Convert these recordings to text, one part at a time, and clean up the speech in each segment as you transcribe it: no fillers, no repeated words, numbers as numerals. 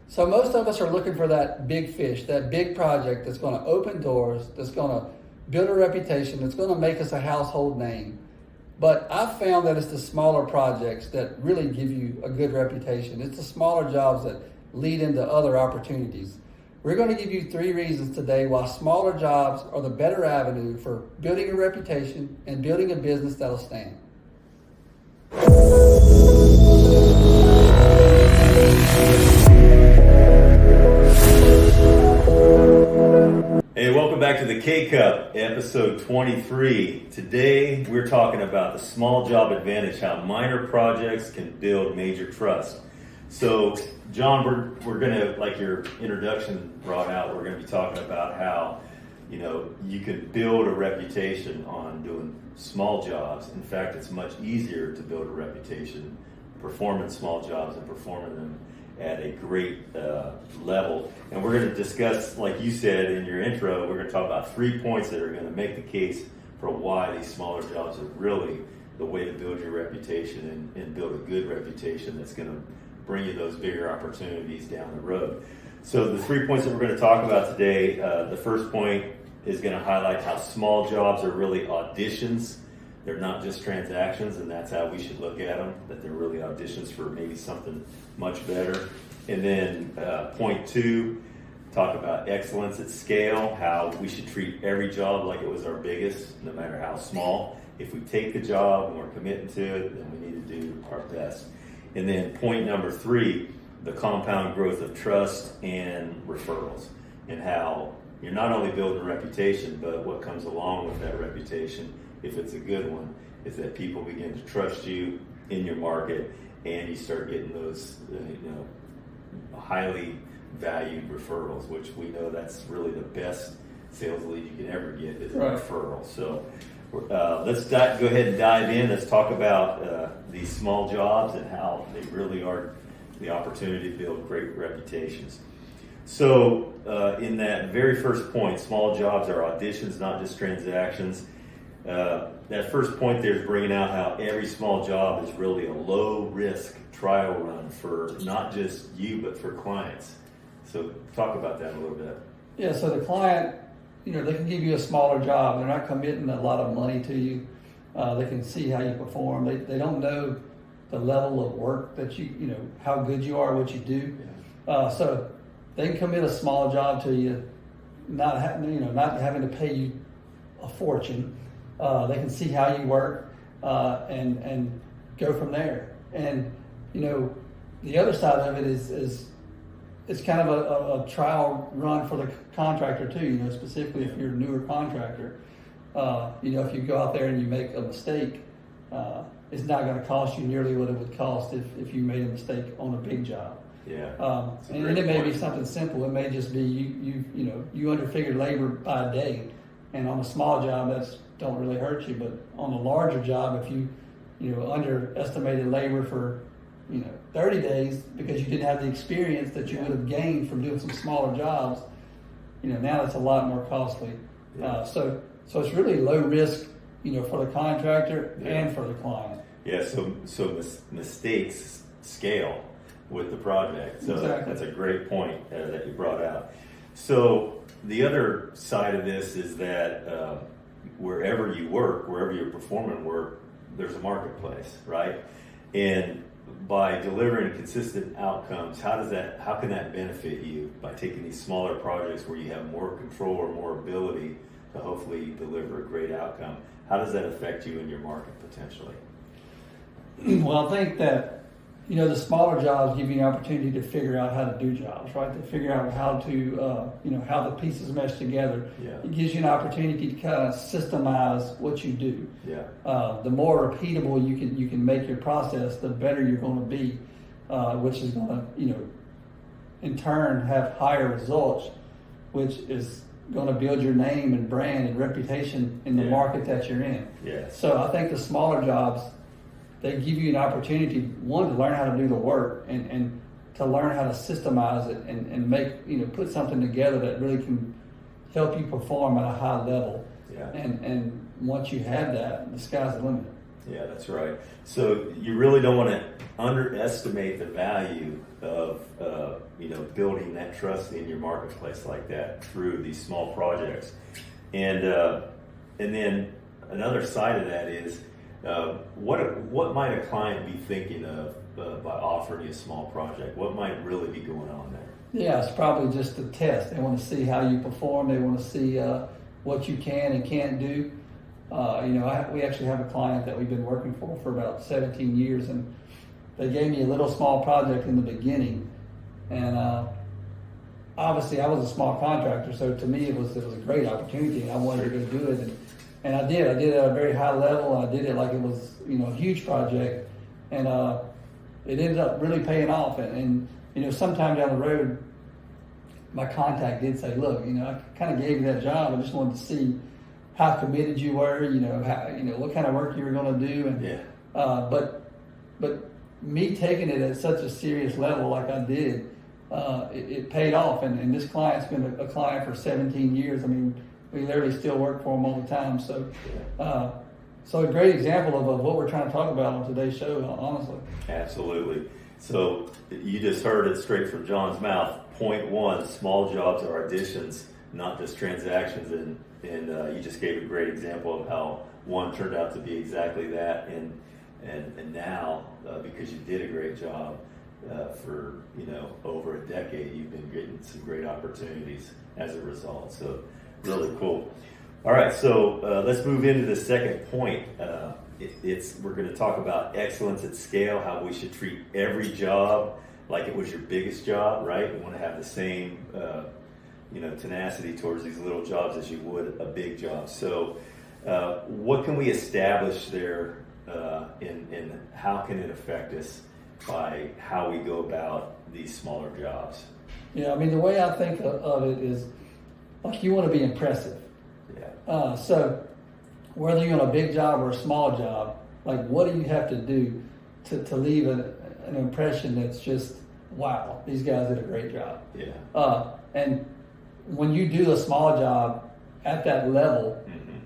So most of us are looking for that big fish, that big project that's going to open doors, that's going to build a reputation, that's going to make us a household name. But I've found that it's the smaller projects that really give you a good reputation. It's the smaller jobs that lead into other opportunities. We're going to give you 3 reasons today why smaller jobs are the better avenue for building a reputation and building a business that'll stand. Hey, welcome back to the K-Cup, episode 23. Today, we're talking about the small job advantage, how minor projects can build major trust. So, John, we're going to, like your introduction brought out, we're going to be talking about how, you can build a reputation on doing small jobs. In fact, it's much easier to build a reputation performing small jobs and performing them at a great level. And we're going to discuss, like you said in your intro, we're going to talk about 3 points that are going to make the case for why these smaller jobs are really the way to build your reputation and build a good reputation that's going to bring you those bigger opportunities down the road. So the 3 points that we're going to talk about today, the first point is going to highlight how small jobs are really auditions. They're not just transactions, and that's how we should look at them, that they're really auditions for maybe something much better. And then point 2, talk about excellence at scale, how we should treat every job like it was our biggest, no matter how small. If we take the job and we're committing to it, then we need to do our best. And then point number 3, the compound growth of trust and referrals, and how you're not only building a reputation, but what comes along with that reputation, if it's a good one, is that people begin to trust you in your market, and you start getting those highly valued referrals, which we know that's really the best sales lead you can ever get is a referral. So let's go ahead and dive in. Let's talk about these small jobs and how they really are the opportunity to build great reputations. So in that very first point, small jobs are auditions, not just transactions. That first point there is bringing out how every small job is really a low-risk trial run for not just you, but for clients. So talk about that a little bit. Yeah, so the client, they can give you a smaller job. They're not committing a lot of money to you. They can see how you perform. They don't know the level of work that how good you are, what you do. Yeah. So they can commit a small job to you, not having to pay you a fortune. They can see how you work and go from there. And the other side of it is it's kind of a trial run for the contractor too. Specifically if you're a newer contractor. If you go out there and you make a mistake, it's not going to cost you nearly what it would cost if you made a mistake on a big job. Yeah. And it may be something simple. It may just be you underfigured labor by a day, and on a small job that's don't really hurt you. But on a larger job, if you underestimated labor for 30 days because you didn't have the experience that you would have gained from doing some smaller jobs, now it's a lot more costly. Yeah. So it's really low risk, for the contractor and for the client. Yeah. So mistakes scale with the project. So exactly. That's a great point that you brought out. So the other side of this is that wherever you work, wherever you're performing work, there's a marketplace, right? And by delivering consistent outcomes, how can that benefit you by taking these smaller projects where you have more control or more ability to hopefully deliver a great outcome? How does that affect you in your market potentially? Well, I think that the smaller jobs give you an opportunity to figure out how to do jobs, right? To figure out how to, how the pieces mesh together. Yeah. It gives you an opportunity to kind of systemize what you do. Yeah. The more repeatable you can make your process, the better you're going to be, which is going to, in turn have higher results, which is going to build your name and brand and reputation in the market that you're in. Yeah. So I think the smaller jobs, they give you an opportunity, one, to learn how to do the work and to learn how to systemize it and make, put something together that really can help you perform at a high level. Yeah. And once you have that, the sky's the limit. Yeah, that's right. So you really don't want to underestimate the value of building that trust in your marketplace like that through these small projects. And then another side of that is, what might a client be thinking of by offering you a small project? What might really be going on there? Yeah, it's probably just a test. They want to see how you perform. They want to see what you can and can't do. We actually have a client that we've been working for about 17 years, and they gave me a little small project in the beginning. And obviously, I was a small contractor, so to me, it was a great opportunity, and I wanted to go do it. And I did. I did it at a very high level, and I did it like it was a huge project, and it ended up really paying off. And sometime down the road, my contact did say, "Look, I kind of gave you that job. I just wanted to see how committed you were. What kind of work you were going to do." And yeah. But me taking it at such a serious level like I did, it paid off. And this client's been a client for 17 years. I mean, we literally still work for them all the time. So, so a great example of what we're trying to talk about on today's show, honestly. Absolutely. So you just heard it straight from John's mouth. Point one, small jobs are auditions, not just transactions. And you just gave a great example of how one turned out to be exactly that. And now, because you did a great job for over a decade, you've been getting some great opportunities as a result. So really cool. All right, so let's move into the second point. We're going to talk about excellence at scale, how we should treat every job like it was your biggest job, right? We want to have the same tenacity towards these little jobs as you would a big job. So what can we establish there, and how can it affect us by how we go about these smaller jobs? Yeah, I mean, the way I think of it is like you want to be impressive. Yeah. So whether you're on a big job or a small job, like what do you have to do to leave an impression that's just, wow, these guys did a great job. Yeah. And when you do a small job at that level, mm-hmm.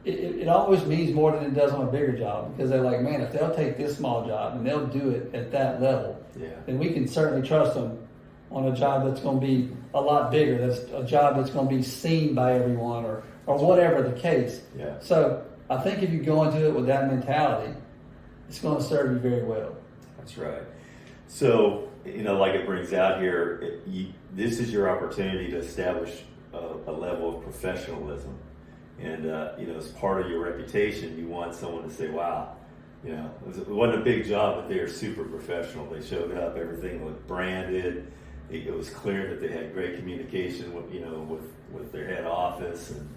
it always means more than it does on a bigger job, because they're like, man, if they'll take this small job and they'll do it at that level, then we can certainly trust them on a job that's going to be a lot bigger. That's a job that's going to be seen by everyone, or whatever the case. Yeah. So I think if you go into it with that mentality, it's going to serve you very well. That's right. So, like it brings out here, this is your opportunity to establish a level of professionalism. And, as part of your reputation, you want someone to say, wow, it wasn't a big job, but they are super professional. They showed up, everything looked branded. It was clear that they had great communication with their head office and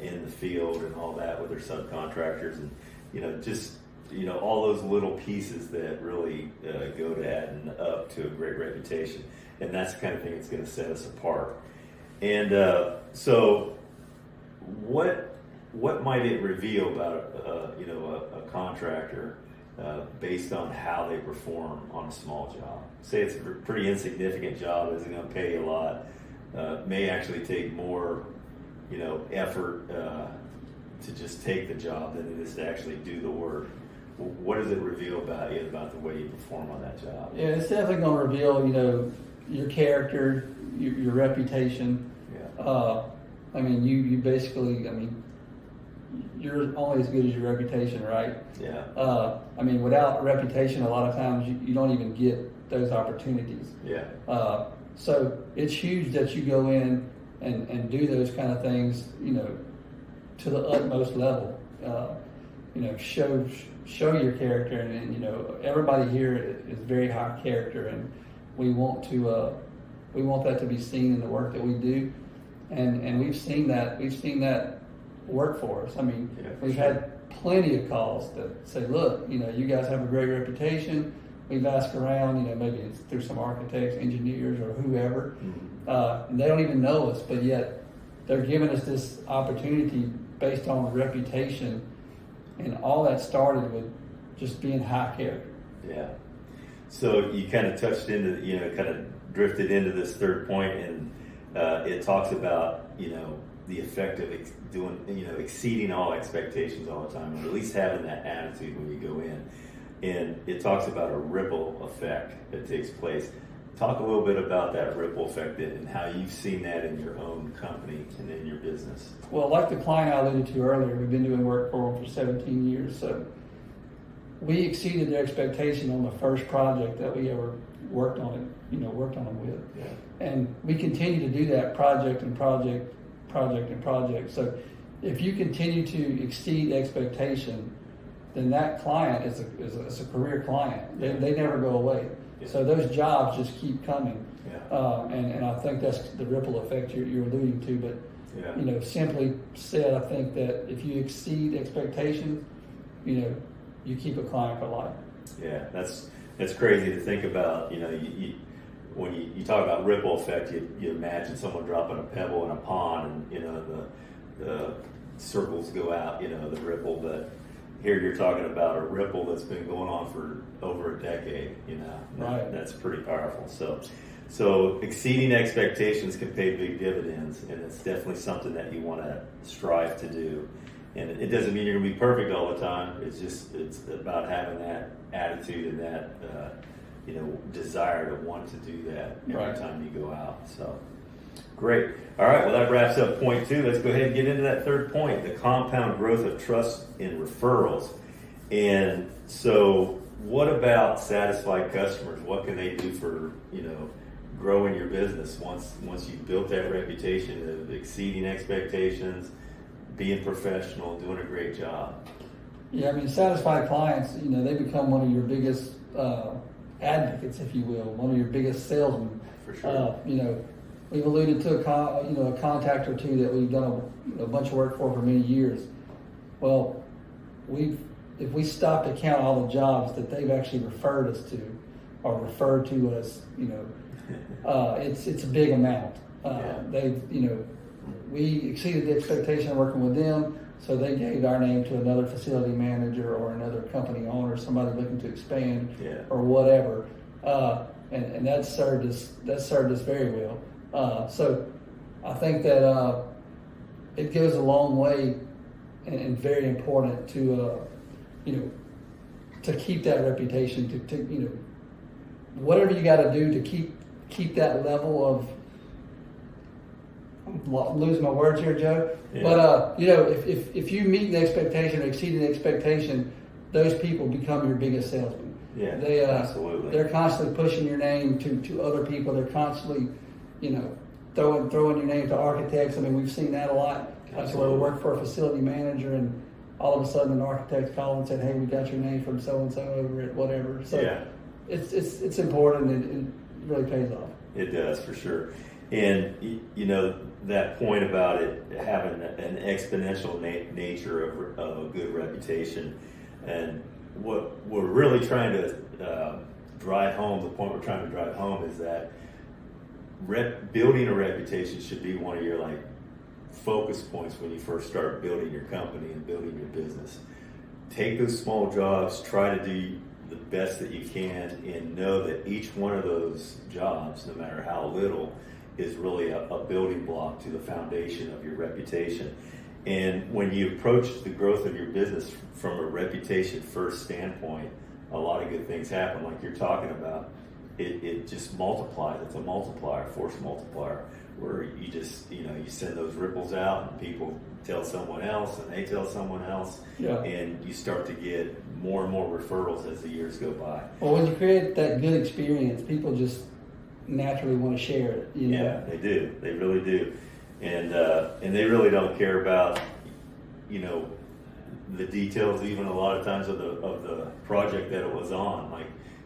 in the field and all that with their subcontractors, and all those little pieces that really go to adding up to a great reputation. And that's the kind of thing that's going to set us apart. And so what might it reveal about a contractor based on how they perform on a small job? Say it's a pretty insignificant job, isn't going to pay you a lot, may actually take more effort to just take the job than it is to actually do the work. What does it reveal about you, about the way you perform on that job? Yeah, it's definitely going to reveal, your character, your reputation. Yeah. You basically, you're only as good as your reputation, right? Yeah. Without a reputation, a lot of times you don't even get those opportunities. Yeah. So it's huge that you go in and do those kind of things, to the utmost level. Show your character, and everybody here is very high character, and we want that to be seen in the work that we do, and we've seen that work for us. We've had plenty of calls that say, look, you guys have a great reputation. We've asked around, maybe it's through some architects, engineers, or whoever, and they don't even know us, but yet they're giving us this opportunity based on reputation, and all that started with just being high character. Yeah. So you kind of touched into, kind of drifted into this third point, and it talks about, the effect of doing, exceeding all expectations all the time, or at least having that attitude when you go in. And it talks about a ripple effect that takes place. talk a little bit about that ripple effect and how you've seen that in your own company and in your business. Well, like the client I alluded to earlier, we've been doing work for them for 17 years. So we exceeded their expectation on the first project that we ever worked on them with. Yeah. And we continue to do that project and project. So if you continue to exceed expectation, then that client is a career client. They never go away. Yeah. So those jobs just keep coming. Yeah. And I think that's the ripple effect you're alluding to. But Yeah. Simply said, I think that if you exceed expectations, you keep a client for life. Yeah, that's crazy to think about. When you talk about ripple effect, you imagine someone dropping a pebble in a pond, and the circles go out, the ripple. But here you're talking about a ripple that's been going on for over a decade. Right. That's pretty powerful. So exceeding expectations can pay big dividends, and it's definitely something that you want to strive to do. And it doesn't mean you're going to be perfect all the time. It's about having that attitude and that desire to want to do that every time you go out. So great. All right. Well, that wraps up point 2. Let's go ahead and get into that third point: the compound growth of trust in referrals. And so, what about satisfied customers? What can they do for growing your business once you've built that reputation of exceeding expectations, being professional, doing a great job? Yeah, I mean, satisfied clients, they become one of your biggest advocates, if you will, one of your biggest salesmen. For sure. We've alluded to a contact or two that we've done a bunch of work for many years. Well, if we stop to count all the jobs that they've actually referred us to, or referred to us, it's a big amount. We exceeded the expectation of working with them, so they gave our name to another facility manager or another company owner, somebody looking to expand or whatever, and that served us very well. So I think that it goes a long way and very important to keep that reputation, to whatever you got to do to keep that level of. I'm losing my words here, Joe. Yeah. But if you meet the expectation or exceed the expectation, those people become your biggest salesmen. Yeah, absolutely. They're constantly pushing your name to other people. They're constantly, throwing your name to architects. I mean, we've seen that a lot. That's where we work for a facility manager, and all of a sudden an architect called and said, "Hey, we got your name from so and so over at whatever." So it's important, and it really pays off. It does, for sure. And that point about it having an exponential nature of a good reputation, and what we're really trying to drive home, the point we're trying to drive home is that building a reputation should be one of your focus points when you first start building your company and building your business. Take those small jobs, try to do the best that you can, and know that each one of those jobs, no matter how little, is really a building block to the foundation of your reputation. And when you approach the growth of your business from a reputation first standpoint, a lot of good things happen, like you're talking about. It just multiplies. It's a multiplier, force multiplier, where you just, you send those ripples out and people tell someone else and they tell someone else, and you start to get more and more referrals as the years go by. Well, when you create that good experience, people just naturally want to share it. Yeah, they do. They really do, and they really don't care about the details, even a lot of times of the project that it was on.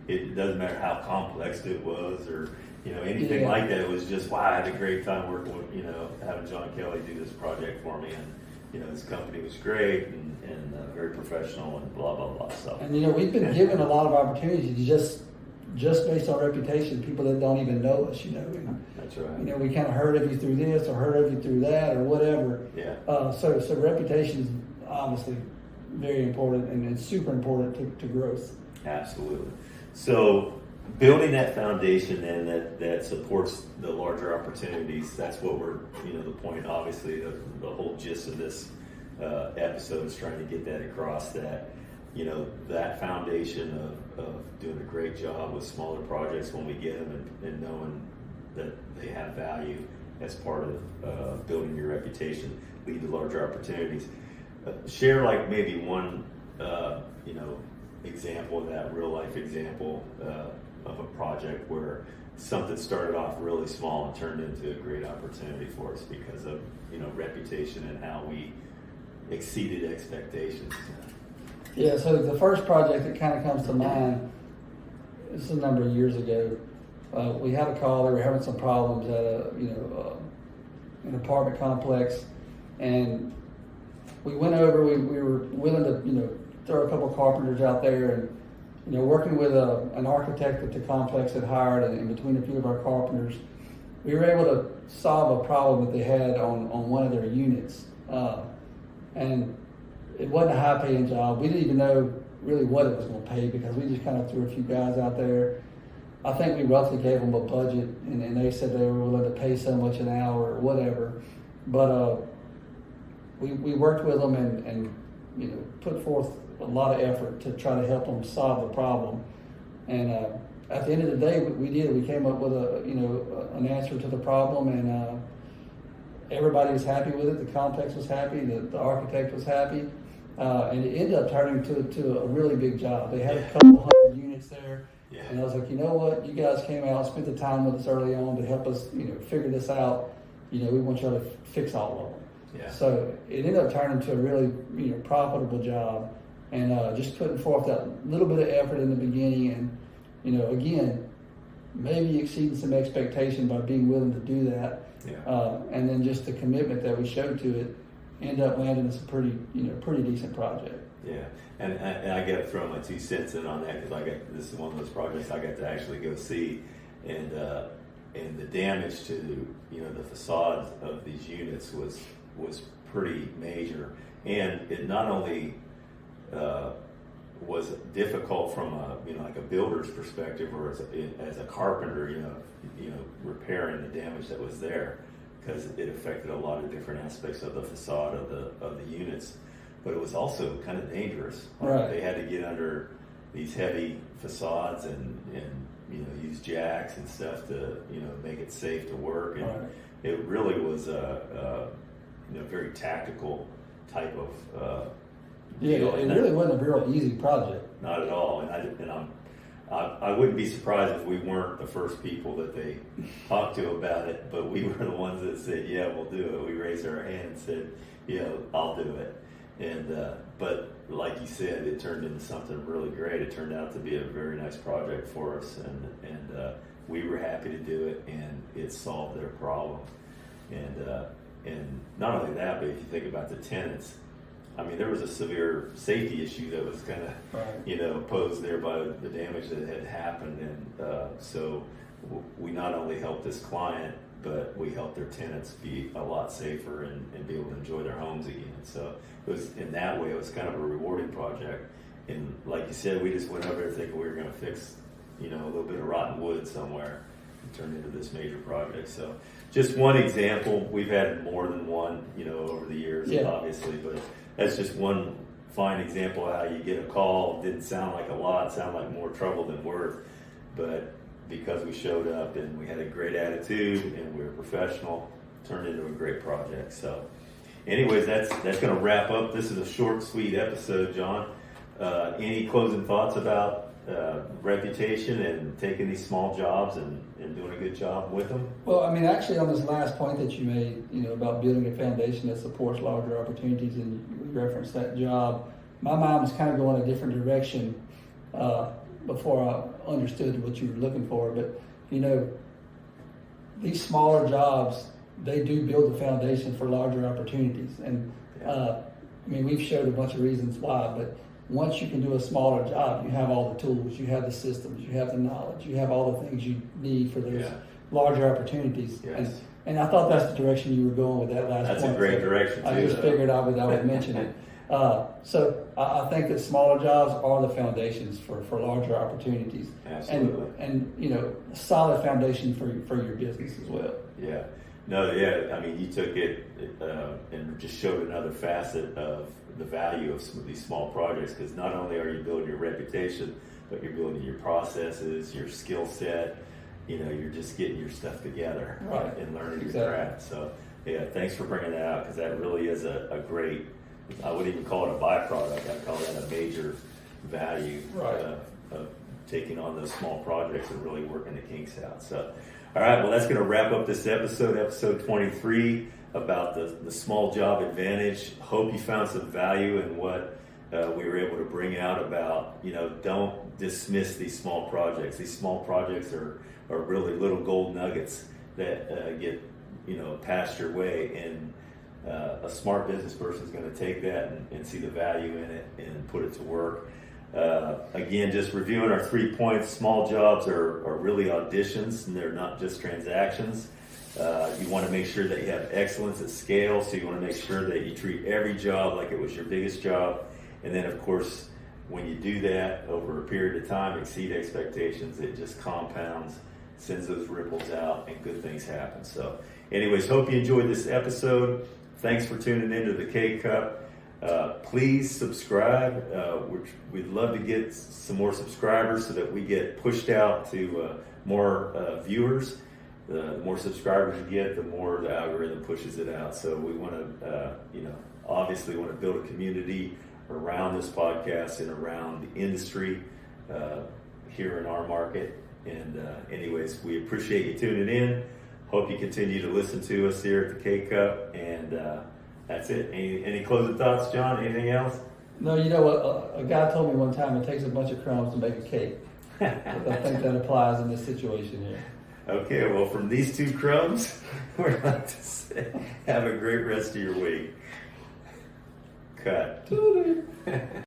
It doesn't matter how complex it was or anything like that. It was just, wow, I had a great time working with having Jon Kelly do this project for me, and his company was great and very professional and blah blah blah stuff. And we've been given a lot of opportunities just based on reputation, people that don't even know us, That's right. We kind of heard of you through this or heard of you through that or whatever. Yeah. So reputation is obviously very important, and it's super important to growth. Absolutely. So building that foundation then that supports the larger opportunities, that's what we're, the point, obviously, the whole gist of this episode is trying to get that across, that that foundation of doing a great job with smaller projects when we get them and knowing that they have value as part of building your reputation lead to larger opportunities. Share like maybe one, example of that, real life example of a project where something started off really small and turned into a great opportunity for us because of, reputation and how we exceeded expectations. Yeah, so the first project that kind of comes to mind, this is a number of years ago. We had a call, they were having some problems at an apartment complex, and we went over, we were willing to, throw a couple of carpenters out there and, working with an architect that the complex had hired, and in between a few of our carpenters, we were able to solve a problem that they had on one of their units. And it wasn't a high paying job. We didn't even know really what it was going to pay because we just kind of threw a few guys out there. I think we roughly gave them a budget, and they said they were willing to pay so much an hour or whatever. But we worked with them and put forth a lot of effort to try to help them solve the problem. And at the end of the day, we did. We came up with an answer to the problem, and everybody was happy with it. The complex was happy. The architect was happy, and it ended up turning to a really big job. They had a couple hundred units there. Yeah. And I was like, you know what? You guys came out, spent the time with us early on to help us, figure this out. We want you to fix all of them. Yeah. So it ended up turning to a really, profitable job, and just putting forth that little bit of effort in the beginning, and again, maybe exceeding some expectation by being willing to do that. Yeah. And then just the commitment that we showed to it ended up landing us a pretty decent project. Yeah. And I got to throw my 2 cents in on that because this is one of those projects I got to actually go see, and the damage to the facades of these units was pretty major, and it not only was difficult from a builder's perspective or as a carpenter, repairing the damage that was there, because it affected a lot of different aspects of the facade of the units. But it was also kind of dangerous. Right. They had to get under these heavy facades and use jacks and stuff to make it safe to work. And right. It really was a very tactical type of deal. It really wasn't a real easy project. Not at all. And I wouldn't be surprised if we weren't the first people that they talked to about it, but we were the ones that said, yeah, we'll do it. We raised our hand and said, I'll do it. And but like you said, it turned into something really great. It turned out to be a very nice project for us, and we were happy to do it, and it solved their problem. And not only that, but if you think about the tenants, I mean, there was a severe safety issue that was kind of, right. Posed there by the damage that had happened. And so we not only helped this client, but we helped their tenants be a lot safer and be able to enjoy their homes again. So it was, in that way, it was kind of a rewarding project. And like you said, we just went over there thinking we were going to fix, a little bit of rotten wood somewhere and turn into this major project. So just one example. We've had more than one, over the years, obviously, but that's just one fine example of how you get a call. It didn't sound like a lot, sound like more trouble than worth, but because we showed up and we had a great attitude and we were professional, turned into a great project. So anyways, that's going to wrap up. This is a short, sweet episode, John. Any closing thoughts about reputation and taking these small jobs and doing a good job with them? Well, I mean, actually on this last point that you made, about building a foundation that supports larger opportunities, and you referenced that job, my mind was kind of going a different direction before I understood what you were looking for. But, these smaller jobs, they do build the foundation for larger opportunities. And we've showed a bunch of reasons why, but once you can do a smaller job, you have all the tools, you have the systems, you have the knowledge, you have all the things you need for those larger opportunities. Yes. And I thought that's the direction you were going with that last point. That's a great direction too. I just figured I would mention it. So I think that smaller jobs are the foundations for larger opportunities. Absolutely. And a solid foundation for your business as well. Yeah. No, yeah, I mean, you took it and just showed another facet of the value of some of these small projects, because not only are you building your reputation, but you're building your processes, your skill set. You know, you're just getting your stuff together, right, and learning exactly. your craft. So, yeah, thanks for bringing that out, because that really is a great, I wouldn't even call it a byproduct, I'd call that a major value Right. Of taking on those small projects and really working the kinks out. So, all right, well, that's going to wrap up this episode 23, about the small job advantage. Hope you found some value in what we were able to bring out about, you know, don't dismiss these small projects. These small projects are really little gold nuggets that get, you know, passed your way, and a smart business person is going to take that and see the value in it and put it to work. Again, just reviewing our 3 points. Small jobs are really auditions, and they're not just transactions. You want to make sure that you have excellence at scale, so you want to make sure that you treat every job like it was your biggest job. And then, of course, when you do that over a period of time, exceed expectations, it just compounds, sends those ripples out, and good things happen. So anyways, hope you enjoyed this episode. Thanks for tuning into the K-Cup. Please subscribe. We'd love to get some more subscribers so that we get pushed out to more viewers. The more subscribers you get, the more the algorithm pushes it out. So we want to, obviously want to build a community around this podcast and around the industry here in our market. And anyways, we appreciate you tuning in. Hope you continue to listen to us here at the K-Cup. And that's it. Any closing thoughts, John? Anything else? No, you know what? A guy told me one time it takes a bunch of crumbs to make a cake. I think that applies in this situation here. Okay, well, from these 2 crumbs, we're about to say, have a great rest of your week. Cut.